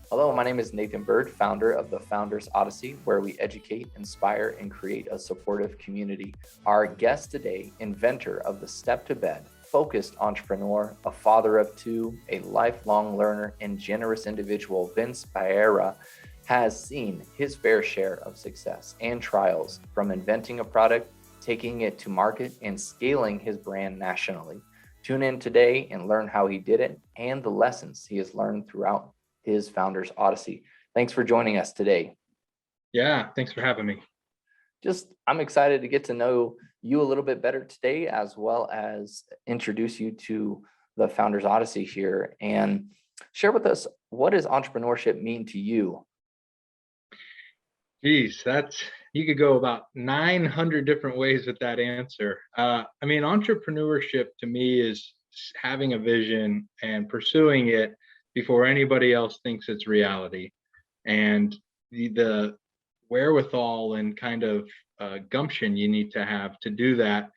Hello, my name is Nathan Bird, founder of the Founders Odyssey, where we educate, inspire, and create a supportive community. Our guest today, inventor of the Step to Bed, focused entrepreneur, a father of two, a lifelong learner, and generous individual, Vince Baiera, has seen his fair share of success and trials from inventing a product, taking it to market, and scaling his brand nationally. Tune in today and learn how he did it and the lessons he has learned throughout his Founders Odyssey. Thanks for joining us today. Yeah, thanks for having me. I'm excited to get to know you a little bit better today, as well as introduce you to the Founders Odyssey here and share with us, what does entrepreneurship mean to you? Geez, you could go about 900 different ways with that answer. Entrepreneurship to me is having a vision and pursuing it before anybody else thinks it's reality. And the wherewithal and kind of gumption you need to have to do that,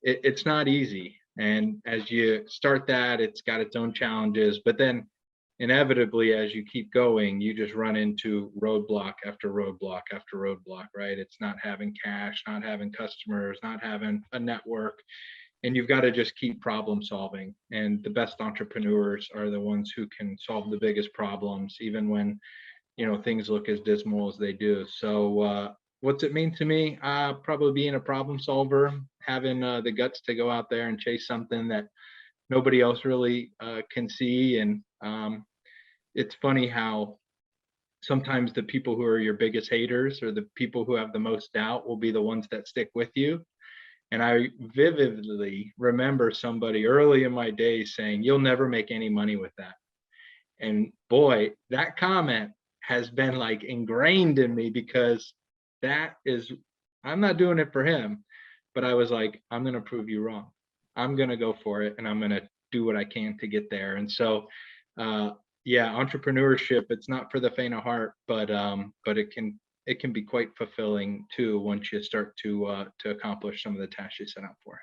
it's not easy. And as you start that, it's got its own challenges. But then inevitably, as you keep going, you just run into roadblock after roadblock after roadblock, right? It's not having cash, not having customers, not having a network, and you've got to just keep problem solving. And the best entrepreneurs are the ones who can solve the biggest problems, even when things look as dismal as they do. So what's it mean to me? Probably being a problem solver, having the guts to go out there and chase something that nobody else really can see. And it's funny how sometimes the people who are your biggest haters or the people who have the most doubt will be the ones that stick with you. And I vividly remember somebody early in my days saying, "You'll never make any money with that." And boy, that comment has been like ingrained in me, because I'm not doing it for him, but I was like, I'm going to prove you wrong. I'm going to go for it, and I'm going to do what I can to get there. And so, yeah, entrepreneurship, it's not for the faint of heart, but it can be quite fulfilling too once you start to accomplish some of the tasks you set out for.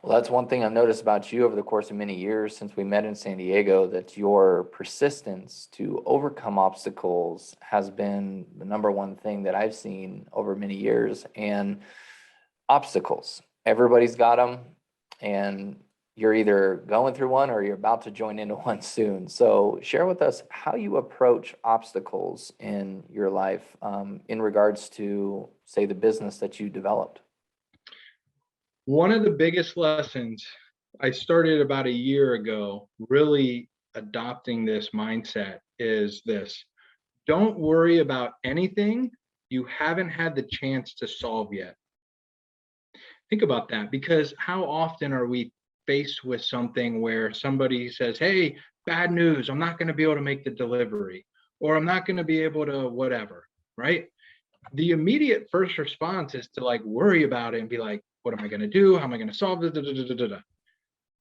Well, that's one thing I've noticed about you over the course of many years since we met in San Diego, that your persistence to overcome obstacles has been the number one thing that I've seen over many years. And obstacles, everybody's got them, and you're either going through one or you're about to join into one soon. So share with us how you approach obstacles in your life, in regards to, say, the business that you developed. One of the biggest lessons I started about a year ago, really adopting this mindset, is this: don't worry about anything you haven't had the chance to solve yet. Think about that, because how often are we faced with something where somebody says, "Hey, bad news, I'm not going to be able to make the delivery," or "I'm not going to be able to whatever," right? The immediate first response is to like worry about it and be like, "What am I going to do? How am I going to solve this?"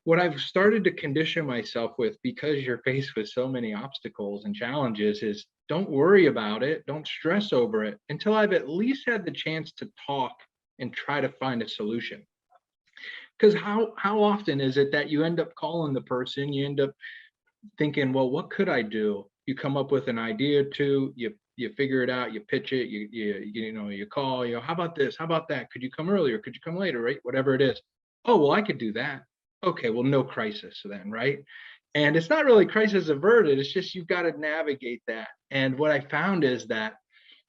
What I've started to condition myself with, because you're faced with so many obstacles and challenges, is don't worry about it, don't stress over it until I've at least had the chance to talk and try to find a solution. Because how often is it that you end up calling the person, you end up thinking, well, what could I do? You come up with an idea or two, you figure it out, you pitch it, you call, how about this? How about that? Could you come earlier? Could you come later? Right? Whatever it is. Oh, well, I could do that. Okay, well, no crisis then, right? And it's not really crisis averted. It's just you've got to navigate that. And what I found is that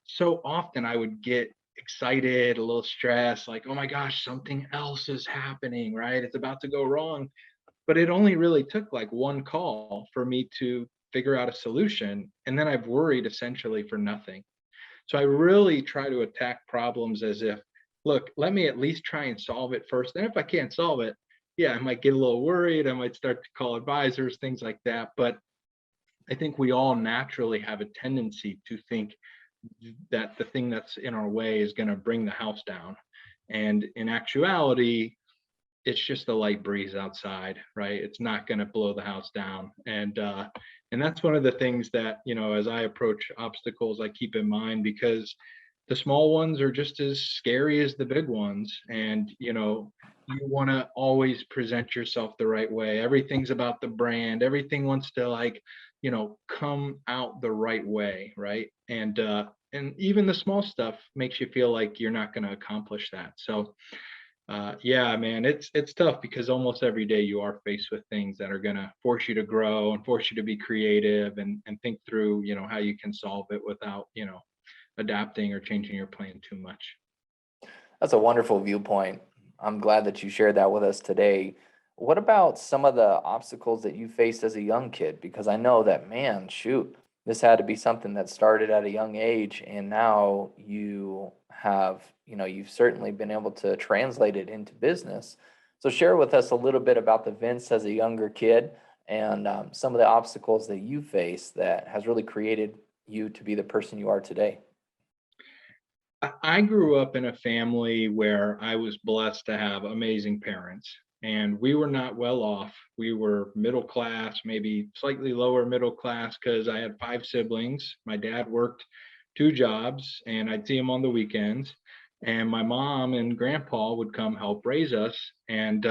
so often I would get excited, a little stressed, like, oh my gosh, something else is happening, right? It's about to go wrong. But it only really took like one call for me to figure out a solution. And then I've worried essentially for nothing. So I really try to attack problems as if, look, let me at least try and solve it first. And if I can't solve it, yeah, I might get a little worried. I might start to call advisors, things like that. But I think we all naturally have a tendency to think that the thing that's in our way is going to bring the house down. And in actuality, it's just a light breeze outside, right? It's not going to blow the house down. And that's one of the things that, as I approach obstacles, I keep in mind, because the small ones are just as scary as the big ones. And, you want to always present yourself the right way. Everything's about the brand. Everything wants to like, come out the right way, right? And even the small stuff makes you feel like you're not going to accomplish that. So, yeah, man, it's tough because almost every day you are faced with things that are going to force you to grow and force you to be creative and think through, how you can solve it without, adapting or changing your plan too much. That's a wonderful viewpoint. I'm glad that you shared that with us today. What about some of the obstacles that you faced as a young kid? Because I know that, man, shoot, this had to be something that started at a young age, and now you have, you've certainly been able to translate it into business. So share with us a little bit about the Vince as a younger kid and some of the obstacles that you faced that has really created you to be the person you are today. I grew up in a family where I was blessed to have amazing parents, and we were not well off. We were middle class, maybe slightly lower middle class, because I had five siblings. My dad worked two jobs, and I'd see him on the weekends. And my mom and grandpa would come help raise us. And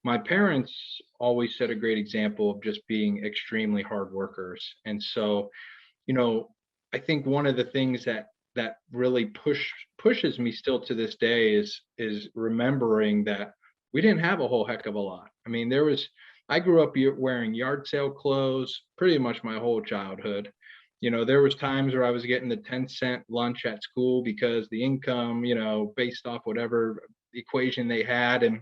my parents always set a great example of just being extremely hard workers. And so, you know, I think one of the things that really pushes me still to this day is remembering that we didn't have a whole heck of a lot. I mean, I grew up wearing yard sale clothes pretty much my whole childhood. There was times where I was getting the 10-cent lunch at school because the income, based off whatever equation they had, and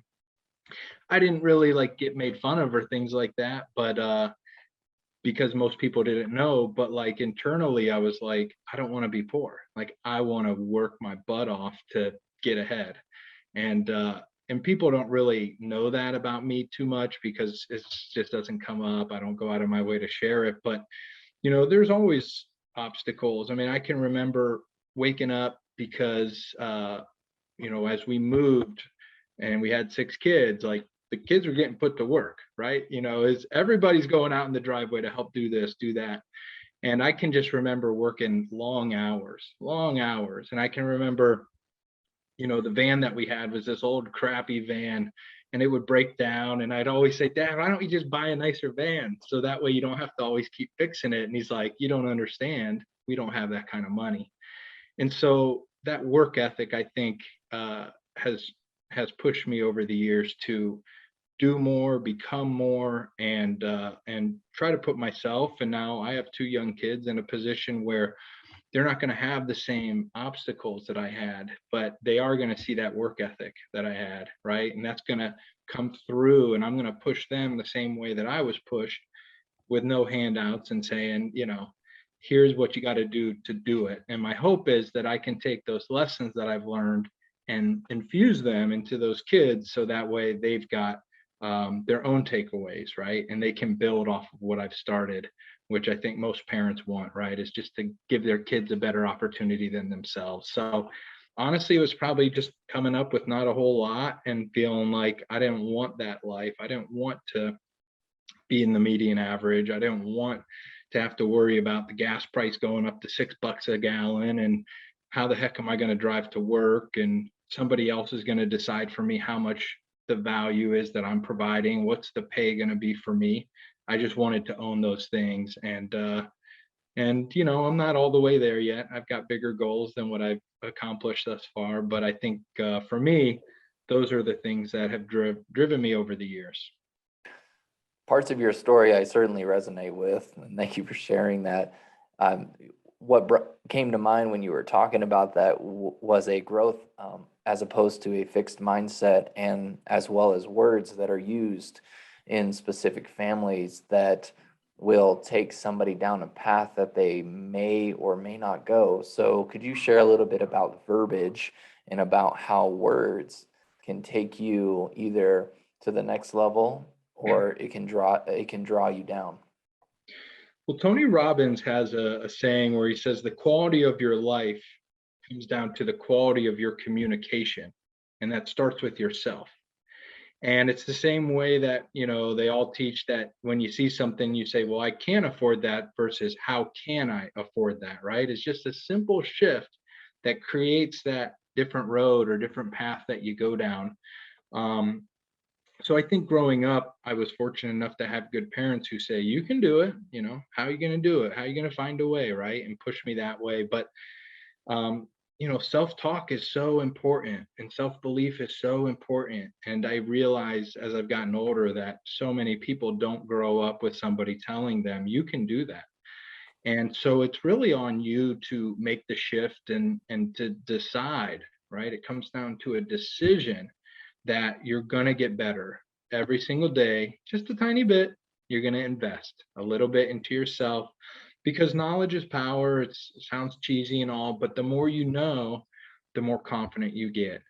I didn't really like get made fun of or things like that, but because most people didn't know, but like internally I was like, I don't want to be poor. Like I want to work my butt off to get ahead. And people don't really know that about me too much because it just doesn't come up. I don't go out of my way to share it, but there's always obstacles. I mean, I can remember waking up because as we moved and we had six kids, like the kids were getting put to work, right? Is everybody's going out in the driveway to help do this, do that. And I can just remember working long hours. And I can remember, the van that we had was this old crappy van and it would break down. And I'd always say, Dad, why don't you just buy a nicer van? So that way you don't have to always keep fixing it. And he's like, you don't understand. We don't have that kind of money. And so that work ethic, I think, has pushed me over the years to do more, become more, and try to put myself. And now I have two young kids in a position where they're not going to have the same obstacles that I had, but they are going to see that work ethic that I had, right? And that's going to come through, and I'm going to push them the same way that I was pushed, with no handouts and saying, here's what you got to do it. And my hope is that I can take those lessons that I've learned and infuse them into those kids so that way they've got their own takeaways, right? And they can build off of what I've started, which I think most parents want, right? Is just to give their kids a better opportunity than themselves. So honestly, it was probably just coming up with not a whole lot and feeling like I didn't want that life. I didn't want to be in the median average. I didn't want to have to worry about the gas price going up to $6 a gallon and how the heck am I going to drive to work, and somebody else is going to decide for me how much the value is that I'm providing, what's the pay going to be for me. I just wanted to own those things. And I'm not all the way there yet. I've got bigger goals than what I've accomplished thus far, but I think for me, those are the things that have driven me over the years. Parts of your story I certainly resonate with, and thank you for sharing that. What came to mind when you were talking about that was a growth as opposed to a fixed mindset, and as well as words that are used in specific families that will take somebody down a path that they may or may not go. So could you share a little bit about verbiage and about how words can take you either to the next level or it can draw you down? Well, Tony Robbins has a saying where he says the quality of your life comes down to the quality of your communication, and that starts with yourself. And it's the same way that, they all teach that when you see something, you say, well, I can't afford that versus how can I afford that, right? It's just a simple shift that creates that different road or different path that you go down. So I think growing up, I was fortunate enough to have good parents who say, you can do it, how are you going to do it? How are you going to find a way, right? And push me that way. But, self-talk is so important and self-belief is so important. And I realized as I've gotten older that so many people don't grow up with somebody telling them, you can do that. And so it's really on you to make the shift and to decide, right? It comes down to a decision that you're going to get better every single day, just a tiny bit. You're going to invest a little bit into yourself because knowledge is power. It sounds cheesy and all, but the more you know, the more confident you get.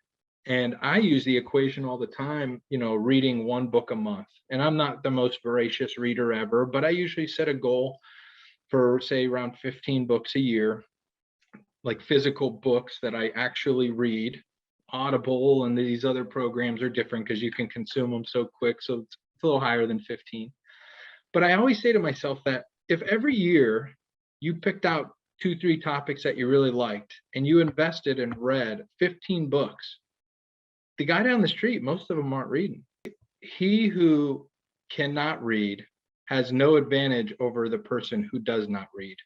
And I use the equation all the time, reading one book a month. And I'm not the most voracious reader ever, but I usually set a goal for, say, around 15 books a year, like physical books that I actually read. Audible and these other programs are different because you can consume them so quick. So it's a little higher than 15. But I always say to myself that if every year you picked out 2-3 topics that you really liked and you invested and read 15 books, the guy down the street, most of them aren't reading. He who cannot read has no advantage over the person who does not read.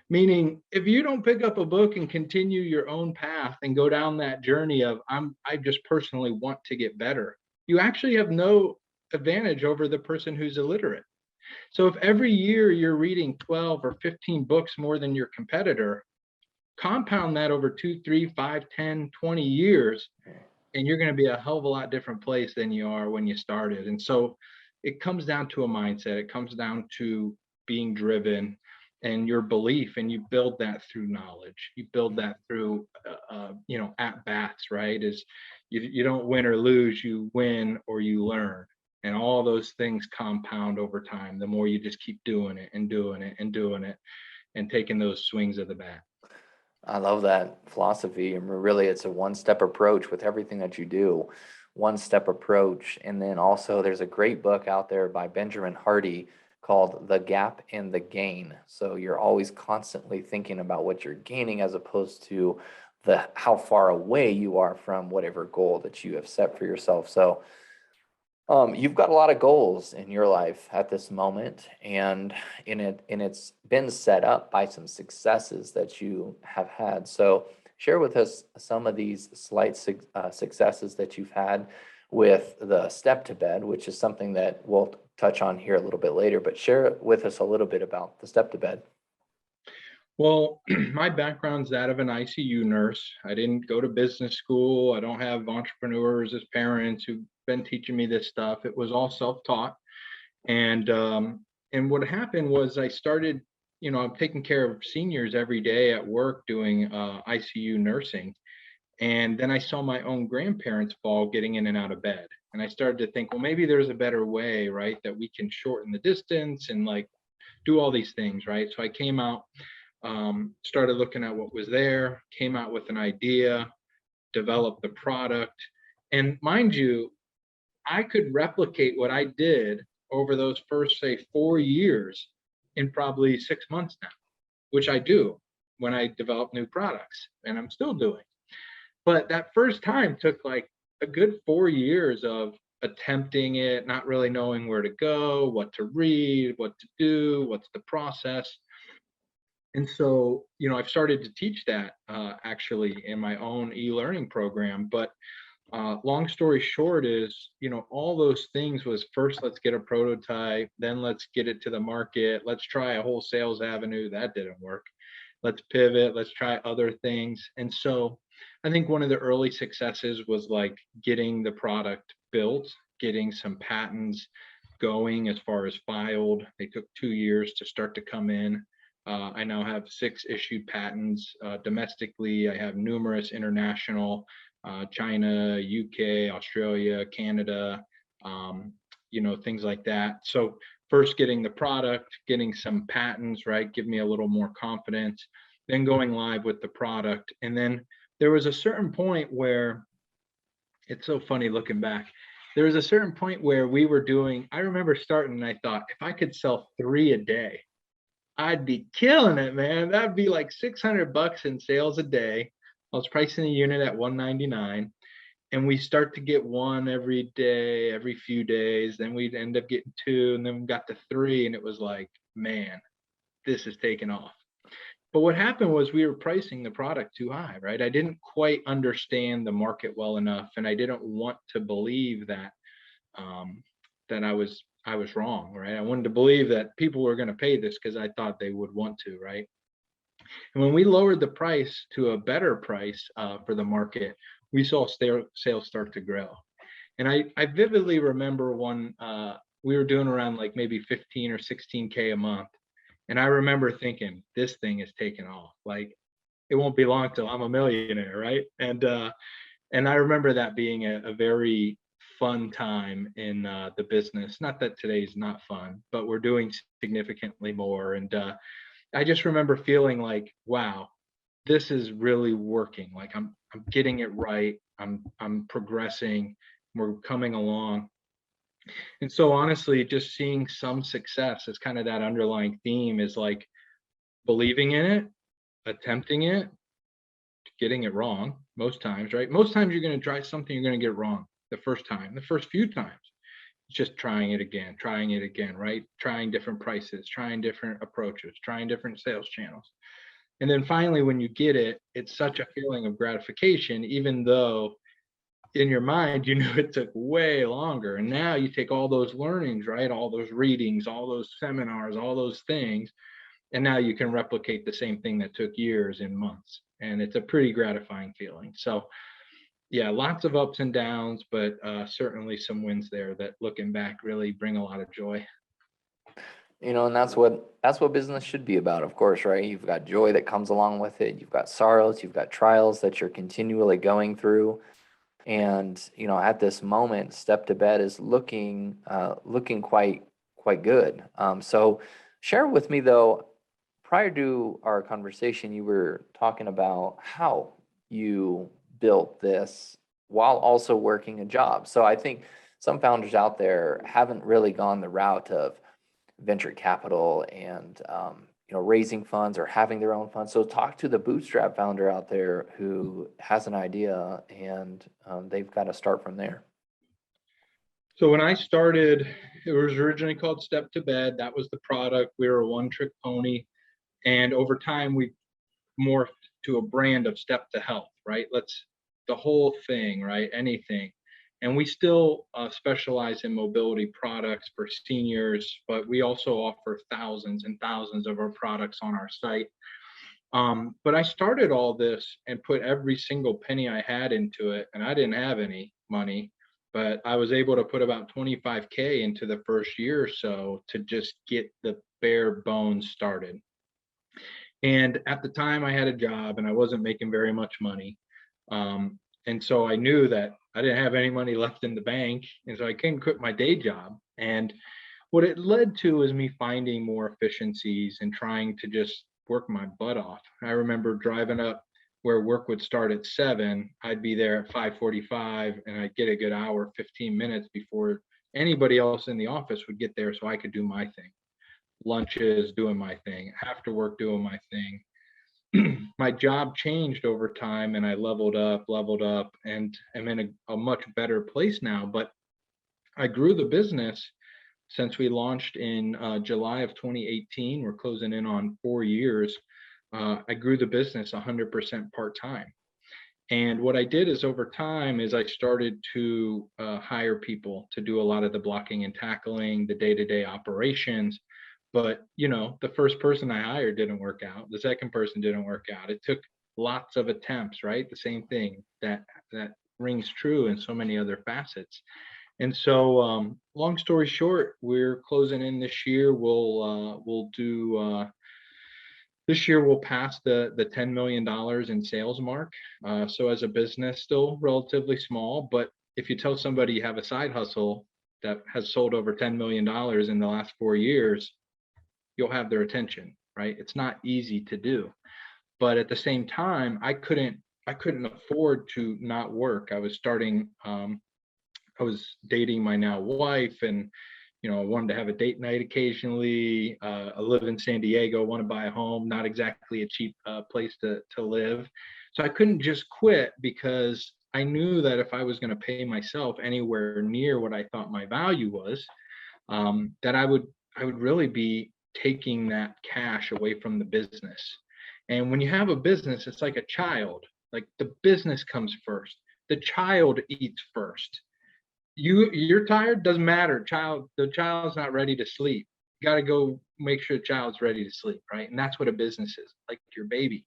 Meaning, if you don't pick up a book and continue your own path and go down that journey of I just personally want to get better, you actually have no advantage over the person who's illiterate. So if every year you're reading 12 or 15 books more than your competitor, compound that over 2, 3, 5, 10, 20 years, and you're going to be a hell of a lot different place than you are when you started. And so it comes down to a mindset. It comes down to being driven and your belief, and you build that through knowledge. You build that through at bats, right? Is you don't win or lose, you win or you learn. And all those things compound over time the more you just keep doing it and doing it and doing it and taking those swings of the bat. I love that philosophy. And really, it's a one-step approach with everything that you do, one-step approach. And then also, there's a great book out there by Benjamin Hardy called The Gap and the Gain. So you're always constantly thinking about what you're gaining as opposed to how far away you are from whatever goal that you have set for yourself. So you've got a lot of goals in your life at this moment, and it's been set up by some successes that you have had. So share with us some of these slight successes that you've had with the step to bed, which is something that we'll touch on here a little bit later, but share with us a little bit about the step to bed. Well, my background's that of an ICU nurse. I didn't go to business school. I don't have entrepreneurs as parents who've been teaching me this stuff. It was all self-taught. And what happened was I started, I'm taking care of seniors every day at work doing ICU nursing. And then I saw my own grandparents fall getting in and out of bed. And I started to think, well, maybe there's a better way, right? That we can shorten the distance and like do all these things, right? So I came out, started looking at what was there, came out with an idea, developed the product. And mind you, I could replicate what I did over those first, say, 4 years in probably 6 months now, which I do when I develop new products, and I'm still doing. But that first time took like a good 4 years of attempting it, not really knowing where to go, what to read, what to do, what's the process. And so, I've started to teach that actually in my own e-learning program. But long story short is, all those things was first, let's get a prototype, then let's get it to the market. Let's try a whole sales avenue. That didn't work. Let's pivot. Let's try other things. And so I think one of the early successes was like getting the product built, getting some patents going as far as filed. They took 2 years to start to come in. I now have 6 issued patents domestically. I have numerous international, China, UK, Australia, Canada, things like that. So first getting the product, getting some patents, right, give me a little more confidence, then going live with the product. And then there was a certain point where, it's so funny looking back, there was a certain point where we were doing, I remember starting and I thought, if I could sell 3 a day, I'd be killing it, man. That'd be like $600 in sales a day. I was pricing the unit at 199, and we start to get one every day, every few days. Then we'd end up getting two, and then we got to three, and it was like, man, this is taking off. But what happened was we were pricing the product too high, right? I didn't quite understand the market well enough, and I didn't want to believe that that I was wrong, right? I wanted to believe that people were going to pay this because I thought they would want to, right? And when we lowered the price to a better price for the market, we saw sales start to grow. And I vividly remember one we were doing around like maybe 15 or 16K a month. And I remember thinking, this thing is taking off. Like it won't be long till I'm a millionaire, right? And I remember that being a very fun time in the business. Not that today's not fun, but we're doing significantly more. And I just remember feeling like, wow, this is really working. Like I'm getting it right. I'm progressing. We're coming along. And so honestly, just seeing some success is kind of that underlying theme is like believing in it, attempting it, getting it wrong most times, right? Most times you're going to try something, you're going to get it wrong the first time, the first few times. It's just trying it again, right? Trying different prices, trying different approaches, trying different sales channels. And then finally, when you get it, it's such a feeling of gratification, even though in your mind, you knew it took way longer. And now you take all those learnings, right? All those readings, all those seminars, all those things. And now you can replicate the same thing that took years in months. And it's a pretty gratifying feeling. So yeah, lots of ups and downs, but certainly some wins there that looking back really bring a lot of joy. And that's what business should be about, of course, right? You've got joy that comes along with it. You've got sorrows, you've got trials that you're continually going through. And at this moment, Step to Bed is looking quite good. So share with me though, prior to our conversation, you were talking about how you built this while also working a job. So I think some founders out there haven't really gone the route of venture capital and raising funds or having their own funds. So talk to the bootstrap founder out there who has an idea and they've got to start from there. So when I started, it was originally called Step to Bed. That was the product. We were a one-trick pony. And over time, we morphed to a brand of Step to Health, right? The whole thing, right? Anything. And we still specialize in mobility products for seniors, but we also offer thousands and thousands of our products on our site. But I started all this and put every single penny I had into it, and I didn't have any money, but I was able to put about 25K into the first year or so to just get the bare bones started. And at the time I had a job and I wasn't making very much money. And so I knew that I didn't have any money left in the bank. And so I couldn't quit my day job. And what it led to is me finding more efficiencies and trying to just work my butt off. I remember driving up where work would start at 7, I'd be there at 5:45 and I'd get a good hour, 15 minutes before anybody else in the office would get there so I could do my thing. Lunches, doing my thing, after work, doing my thing. My job changed over time and I leveled up, and I'm in a much better place now. But I grew the business since we launched in July of 2018. We're closing in on 4 years. I grew the business 100% part-time. And what I did is over time is I started to hire people to do a lot of the blocking and tackling, the day-to-day operations. But the first person I hired didn't work out. The second person didn't work out. It took lots of attempts, right? The same thing that rings true in so many other facets. And so, long story short, we're closing in this year. We'll do this year. We'll pass the $10 million in sales mark. So as a business, still relatively small, but if you tell somebody you have a side hustle that has sold over $10 million in the last 4 years, you'll have their attention, right? It's not easy to do. But at the same time, I couldn't afford to not work. I was dating my now wife, and I wanted to have a date night occasionally. I live in San Diego, want to buy a home, not exactly a cheap place to live. So I couldn't just quit because I knew that if I was going to pay myself anywhere near what I thought my value was, that I would really be taking that cash away from the business. And when you have a business, it's like a child. Like the business comes first. The child eats first. You're tired, doesn't matter. The child's not ready to sleep. You got to go make sure the child's ready to sleep, right? And that's what a business is, like your baby.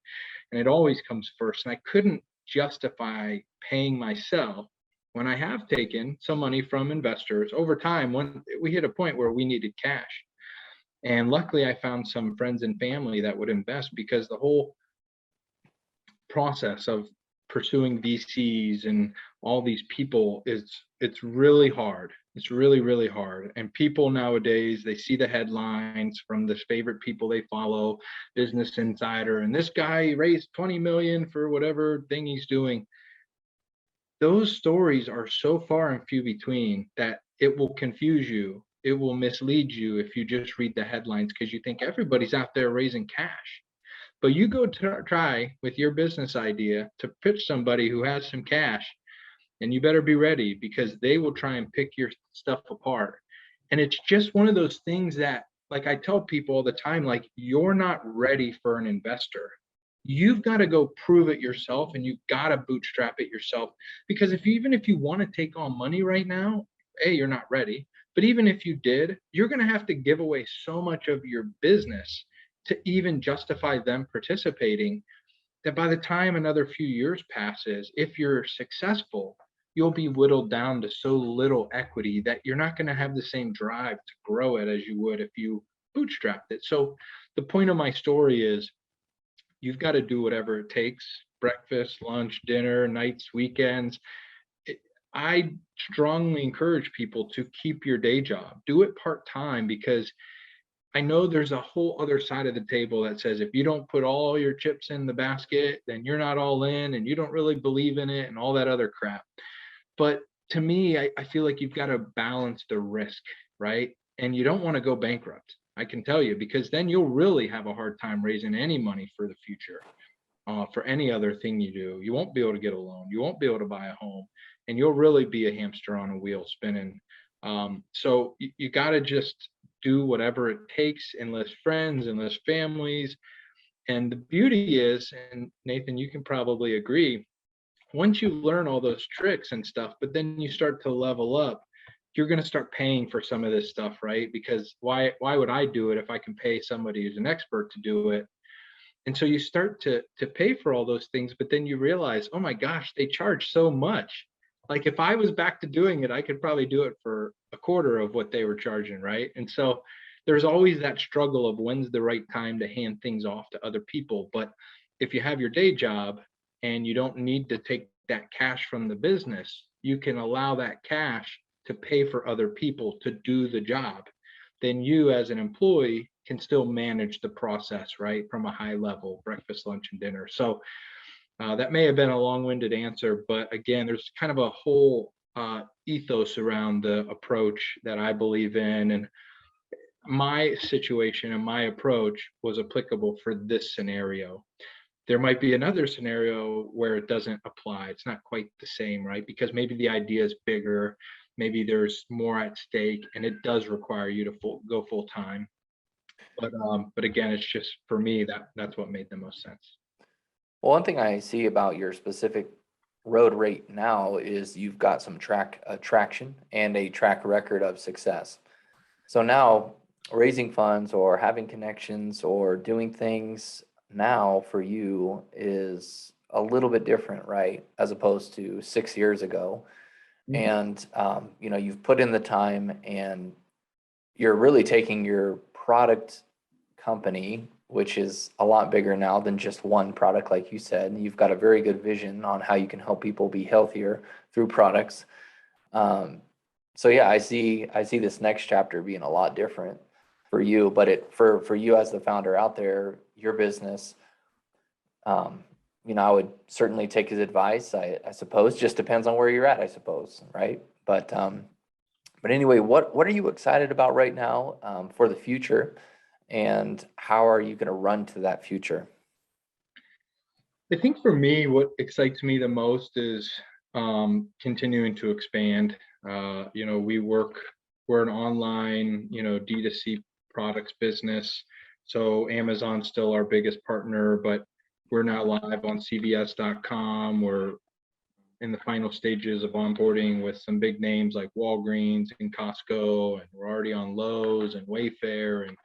And it always comes first. And I couldn't justify paying myself when I have taken some money from investors over time. When we hit a point where we needed cash, and luckily I found some friends and family that would invest, because the whole process of pursuing VCs and all these people it's really hard. It's really, really hard. And people nowadays, they see the headlines from the favorite people they follow, Business Insider, and this guy raised 20 million for whatever thing he's doing. Those stories are so far and few between that it will confuse you. It will mislead you if you just read the headlines, because you think everybody's out there raising cash. But you go try with your business idea to pitch somebody who has some cash, and you better be ready, because they will try and pick your stuff apart. And it's just one of those things that, like I tell people all the time, like, you're not ready for an investor. You've got to go prove it yourself, and you've got to bootstrap it yourself. Because even if you want to take on money right now, you're not ready. But even if you did, you're going to have to give away so much of your business to even justify them participating, that by the time another few years passes, if you're successful, you'll be whittled down to so little equity that you're not going to have the same drive to grow it as you would if you bootstrapped it. So the point of my story is, you've got to do whatever it takes: breakfast, lunch, dinner, nights, weekends. I strongly encourage people to keep your day job, do it part-time, because I know there's a whole other side of the table that says if you don't put all your chips in the basket, then you're not all in and you don't really believe in it and all that other crap. But to me, I feel like you've got to balance the risk, right? And you don't want to go bankrupt, I can tell you, because then you'll really have a hard time raising any money for the future. For any other thing you do, you won't be able to get a loan, you won't be able to buy a home, and you'll really be a hamster on a wheel spinning. So you got to just do whatever it takes, enlist friends, enlist families. And the beauty is, and Nathan, you can probably agree, once you learn all those tricks and stuff, but then you start to level up, you're going to start paying for some of this stuff, right? Because why would I do it if I can pay somebody who's an expert to do it? And so you start to pay for all those things, but then you realize, oh my gosh, they charge so much. Like if I was back to doing it, I could probably do it for a quarter of what they were charging, right? And so there's always that struggle of when's the right time to hand things off to other people. But if you have your day job and you don't need to take that cash from the business, you can allow that cash to pay for other people to do the job. Then you as an employee can still manage the process, right, from a high level: breakfast, lunch, and dinner. So that may have been a long-winded answer, but again, there's kind of a whole ethos around the approach that I believe in, and my situation and my approach was applicable for this scenario. There might be another scenario where it doesn't apply. It's not quite the same, right? Because maybe the idea is bigger, maybe there's more at stake, and it does require you to go full time. But again, it's just for me that's what made the most sense. Well, one thing I see about your specific road rate now is you've got some traction and a track record of success. So now raising funds or having connections or doing things now for you is a little bit different, right? As opposed to 6 years ago. And, you've put in the time and you're really taking your product company, which is a lot bigger now than just one product, like you said. And you've got a very good vision on how you can help people be healthier through products. So yeah, I see this next chapter being a lot different for you, but for you as the founder out there, your business, I would certainly take his advice. I suppose just depends on where you're at, I suppose, right? But But anyway, what are you excited about right now for the future, and how are you going to run to that future? I think for me, what excites me the most is continuing to expand. We're an online, D2C products business. So Amazon's still our biggest partner, but we're now live on CVS.com. We're in the final stages of onboarding with some big names like Walgreens and Costco, and we're already on Lowe's and Wayfair and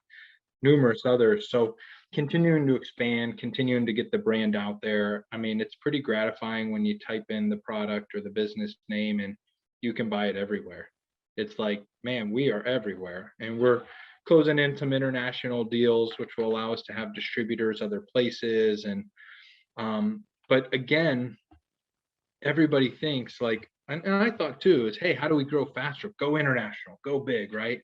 numerous others. So continuing to expand, continuing to get the brand out there. I mean, it's pretty gratifying when you type in the product or the business name and you can buy it everywhere. It's like, man, we are everywhere. And we're closing in some international deals, which will allow us to have distributors other places. But again, everybody thinks like, and I thought too, is, hey, how do we grow faster? Go international, go big, right?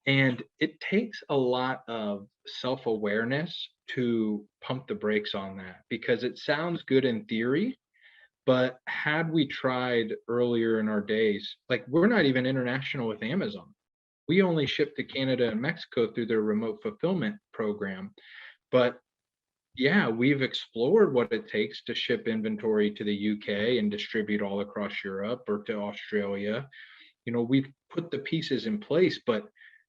And it takes a lot of self-awareness to pump the brakes on that, because it sounds good in theory, but had we tried earlier in our days, like we're not even international with Amazon. We only ship to Canada and Mexico through their remote fulfillment program. But yeah, we've explored what it takes to ship inventory to the UK and distribute all across Europe or to Australia. We've put the pieces in place, but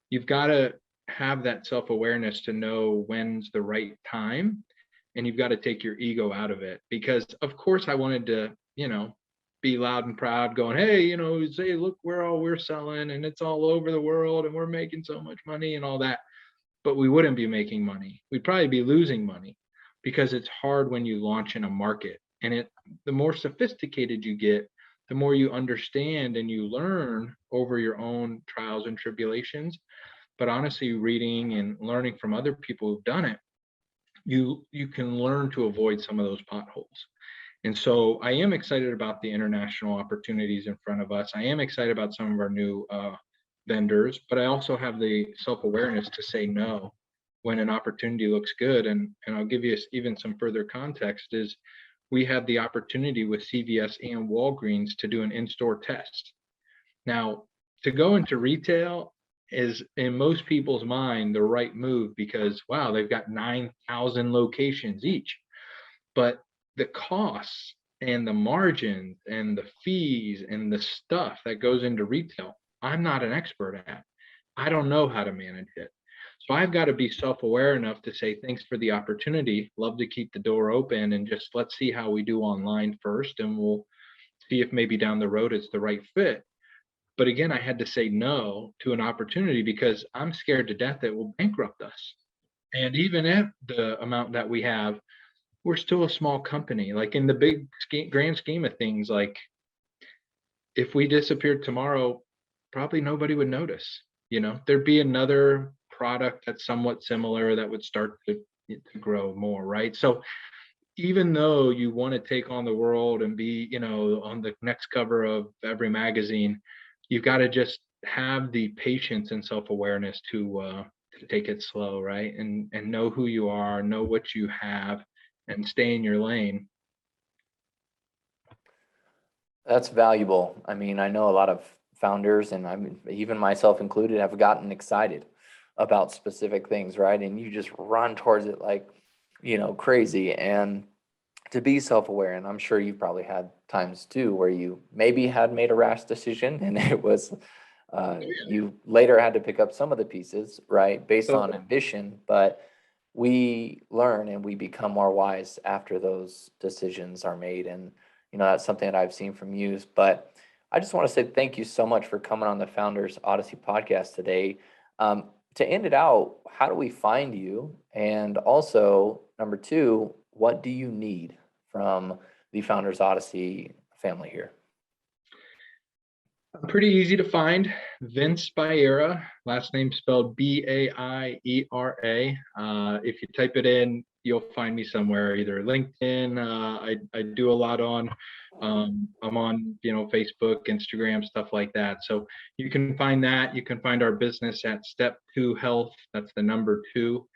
you've got to have that self-awareness to know when's the right time, and you've got to take your ego out of it, because of course I wanted to, be loud and proud going, hey, say, look, we're selling and it's all over the world and we're making so much money and all that. But we wouldn't be making money. We'd probably be losing money, because it's hard when you launch in a market, and the more sophisticated you get, the more you understand and you learn over your own trials and tribulations. But honestly, reading and learning from other people who've done it, you can learn to avoid some of those potholes. And so I am excited about the international opportunities in front of us. I am excited about some of our new vendors, but I also have the self-awareness to say no when an opportunity looks good. And I'll give you even some further context is, we had the opportunity with CVS and Walgreens to do an in-store test. Now, to go into retail is, in most people's mind, the right move, because wow, they've got 9,000 locations each. But the costs and the margins and the fees and the stuff that goes into retail, I'm not an expert at. I don't know how to manage it. So I've got to be self-aware enough to say, thanks for the opportunity. Love to keep the door open, and just let's see how we do online first, and we'll see if maybe down the road it's the right fit. But again, I had to say no to an opportunity because I'm scared to death it will bankrupt us. And even at the amount that we have, we're still a small company. Like in the big grand scheme of things, like if we disappeared tomorrow, probably nobody would notice. There'd be another product that's somewhat similar that would start to grow more, right? So even though you want to take on the world and be, on the next cover of every magazine, you've got to just have the patience and self-awareness to take it slow, right? And know who you are, know what you have, and stay in your lane. That's valuable. I mean, I know a lot of founders, and I mean, even myself included, have gotten excited about specific things, right? And you just run towards it like, crazy. And to be self-aware, and I'm sure you've probably had times too where you maybe had made a rash decision, and it was you later had to pick up some of the pieces, right, based on ambition. But we learn and we become more wise after those decisions are made. And that's something that I've seen from you. But I just want to say thank you so much for coming on the Founders Odyssey podcast today. To end it out, how do we find you? And also, number two, what do you need from the Founders Odyssey family here? Pretty easy to find. Vince Baiera, last name spelled Baiera. If you type it in, you'll find me somewhere, either LinkedIn. I do a lot on. I'm on Facebook, Instagram, stuff like that. So you can find that. You can find our business at Step 2 Health. That's the number 2,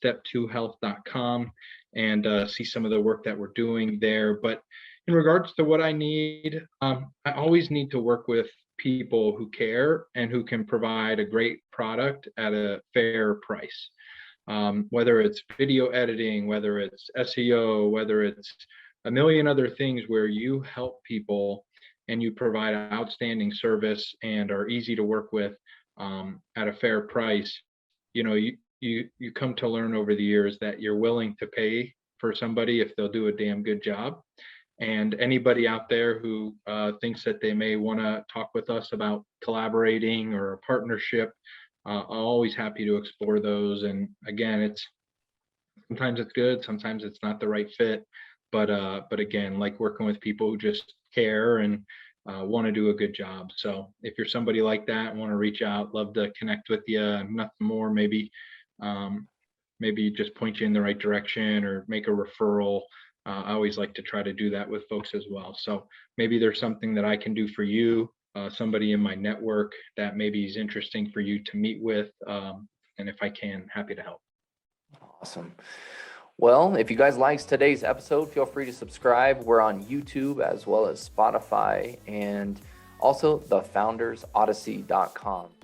step2health.com, and see some of the work that we're doing there. But in regards to what I need, I always need to work with people who care and who can provide a great product at a fair price. Whether it's video editing, whether it's SEO, whether it's a million other things where you help people and you provide outstanding service and are easy to work with at a fair price, you come to learn over the years that you're willing to pay for somebody if they'll do a damn good job. And anybody out there who thinks that they may want to talk with us about collaborating or a partnership, I'm always happy to explore those. And again, sometimes it's good, sometimes it's not the right fit. But again, like working with people who just care and want to do a good job. So if you're somebody like that and want to reach out, love to connect with you. Nothing more, maybe just point you in the right direction or make a referral. I always like to try to do that with folks as well. So maybe there's something that I can do for you, somebody in my network that maybe is interesting for you to meet with. And if I can, happy to help. Awesome. Well, if you guys liked today's episode, feel free to subscribe. We're on YouTube as well as Spotify and also thefoundersodyssey.com.